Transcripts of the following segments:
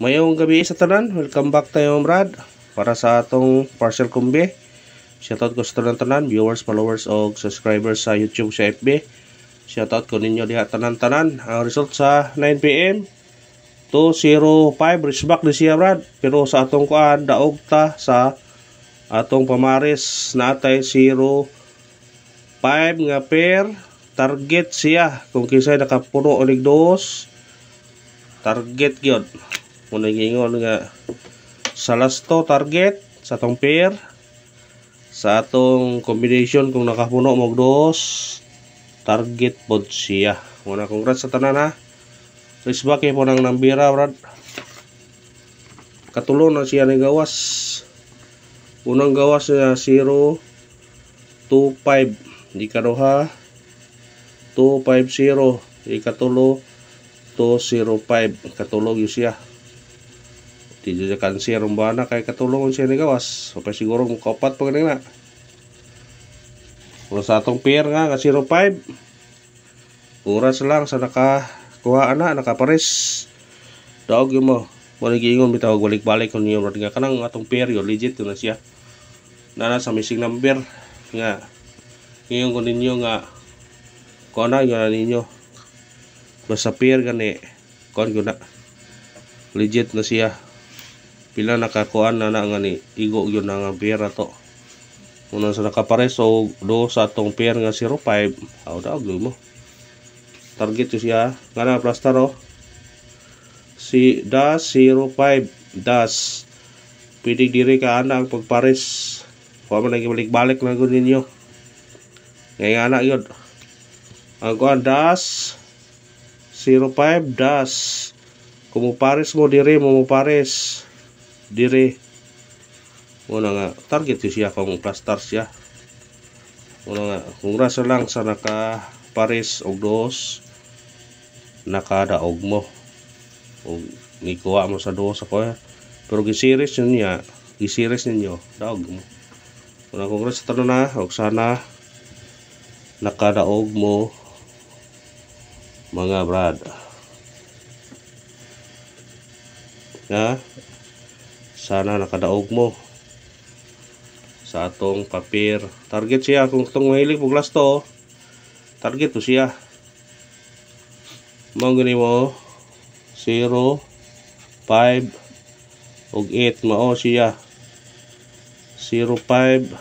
Mayong gabi sa tanan, welcome back tayo Brad para sa atong partial kumbi. Shoutout ko sa tanan, viewers, followers o subscribers sa YouTube sa FB. Shoutout ko ninyo diha tanan. Ang result sa 9 PM 205 resback ni siya Brad. Pero sa atong kuan daog ta sa atong pamaris natay 05 nga pair target siya kung kisay nakapuno og dos target gyud. Muna gingon nga sa lasto target sa atong pair sa atong combination kung nakapuno mo dos target pod siya. Muna congrats sa tanan ha. Resback po nang nambira Brad. Katulo na siya ni gawas. Unang gawas na 025 di kaduha 250 di katulo 205 katulog yun siya. Di dyan kanser ang bana kay katulong siya ni gawas. So pa siguro kung kapat pa ganun na. Kung sa atong pair nga 05 oras lang sa nakakuha na nakapares. Daog yun mo. Wala giingon bitaw balik-balik kung niyo nga kanang atong pair yun legit yun na siya. Nana sa missing number nga ngayon ko ninyo nga kung na yun na ninyo basta pair gani kung na legit na siya. Pila nakakuan na nga ni igo yun na nga pair to. Unang sa nakapares so do sa atong pair nga 05 aw daog mo target yun siya nga na plaster oh si dash 05 dash pwede diri ka ana ang pagpares kung man nagibalik-balik na gud ninyo ngay ana yun ang kuan dash 05 dash kung mo pares mo diri mo pares diri muna nga target yun siya kung plaster siya muna nga kung rasa lang sa naka pares og dos nakadaog mo o nikuha mo sa dos ako pero gisiris yun niya gisiris ninyo daog mo muna kung rasa tanon na og sana nakadaog mo mga Brad ha sana nakadaog mo sa atong papir target siya kung itong mahilig po glass to target to siya mao gani mo 0 5 ug 8 mao siya 05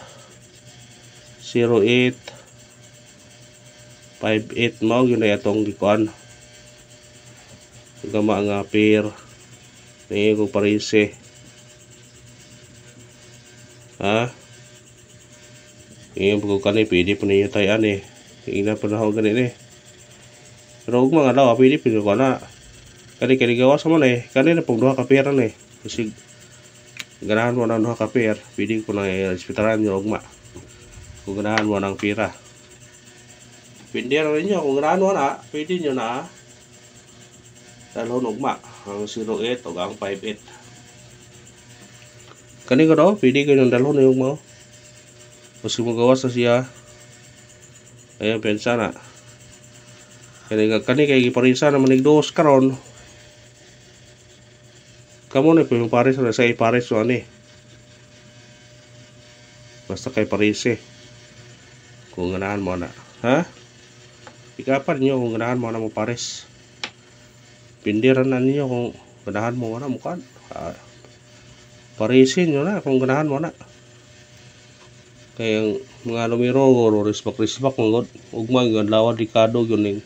08 58 mao gyud na atong gikuan gama nga pair ni ko parise ha yung pagkukani pwede po ninyo tayo tingnan po na ako ganun pero huwag mga daw pwede po ko na kani gawas mo na kani na pong duha ka pera na kasi ganahan mo na duha ka pera pwede ko na respetaran nyo ugma kung ganahan mo ng pera pwede na rin nyo kung ganahan mo na pwede nyo na dalhon ugma ang 08 o ang 58 kani ko daw pwede ko yung dalhon na yung mo mas magawas na siya ayan pensa na kani kay giparisa na manigdos karon kamo na po yung pares na sa ipares so ani basta kay parise kung ganahan mo na ha ikapan nyo kung ganahan mo na mo pares pindiran na ninyo kung ganahan mo na mukan parisin nyo na kung ganahan mo na kaya mga numero o risbak mga ugma yung lawan dikado yun yung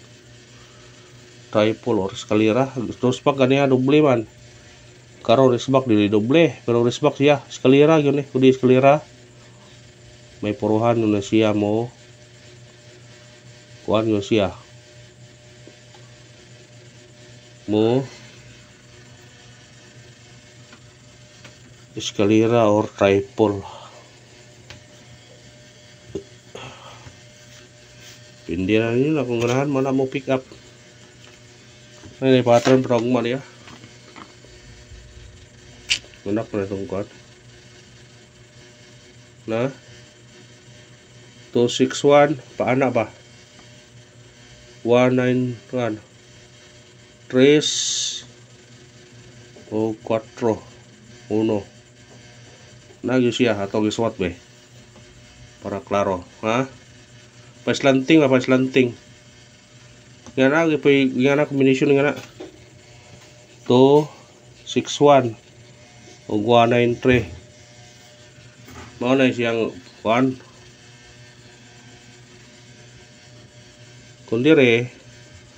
triple or eskalera risbak ganiya doble man karo risbak dili doble pero risbak siya eskalera yun kudi eskalera may puruhan yun na siya mo kuhan yun siya mo eskalera or triple pindi na nyo na kung ganahan mo na mo pick up ay pattern pero agma niya gunak na itong kuhan na 261 paana ba 191 3 o 4 1 nagyo siya atong isuwat be para klaro ha. Paislanting ba paislanting nga na combination nga na 2 6 1 o 1 9 3 mao na siyang 1 kundire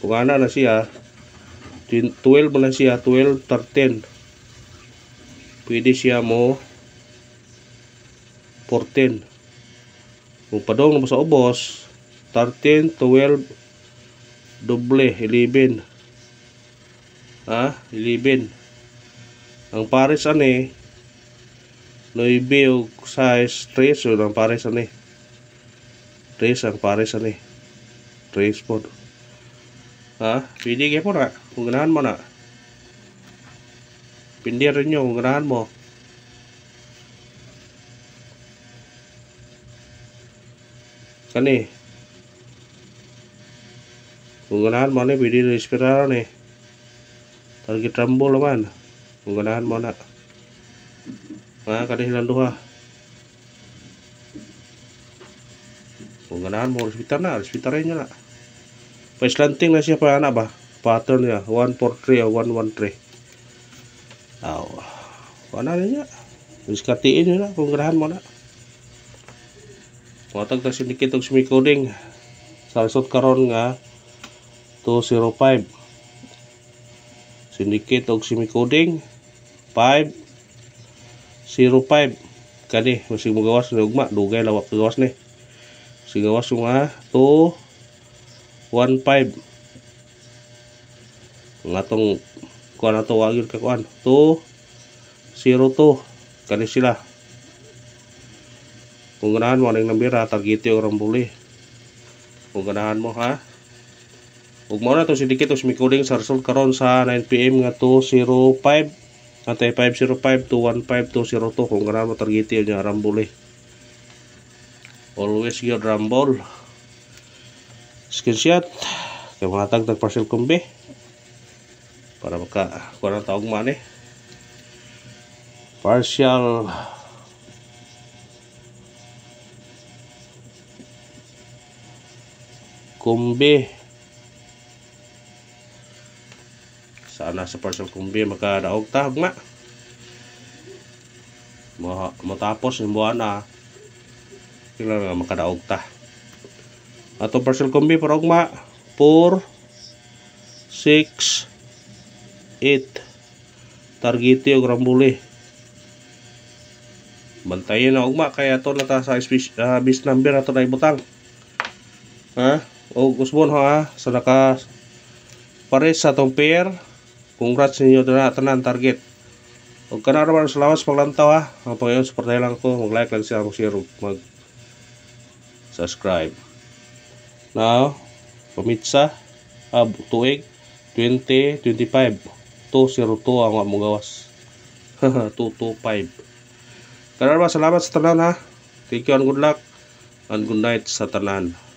kung ana na siya 12 na siya 12 13 pwede siya mo 14 kung padong na sa ubos 13 12 doble 11 ha 11 ang pares ani 9 og size 3 so ang pares ani 3 ang pares ani 3 po ha pwede kayo po na kung ganahan mo na pindi rin nyo kung ganahan mo kani kung ganahan mo na pwede rin ispiraran target rumble naman kung ganahan mo na ha kani silang duha kung ganahan mo respitar rin nyo na paislanting na siya pa anak ba pattern niya 1 4 3 o 1 1 3 aw wala na niya diskatiin nyo na kung ganahan mo na matag ta syndicate og semi-coding sa result karon nga 205 syndicate og semi-coding 505 kani masig mo gawas na ugma dugay lawak gawas ni sigawas yung 215 ang atong kuha na to wagil ka kuhan 202 kani sila kung ganahan mo ng nambira targete o rambuli kung ganahan mo ha ug mo na to syndicate og semi-coding sa result karon sa 9 PM nga 205 antay 505 215 202 kung ganahan mo targete niya rambuli always good rumble screenshot kay mga tagtag partial kumbi para maka kuha ng taog man partial kumbi sana sa partial kumbi makadaog ta ugma matapos yung buwan na kailangan makadaog ta ato partial kumbi para ugma 4 6 8 targete og rambuli bantayin na ugma kaya ato na ta sa bis number ato na ibutang ha o usbon ha sa naka pares sa atong pair congrats ninyo na tanan target o kana naman salamat sa paglantaw ha ang Panginoon suportahan lang ko mag like lang siya mag share mag subscribe now pamitsa tuig 2025 202 ang mo gawas 225 kana naman salamat sa tanan ha thank you and good luck and good night sa tanan.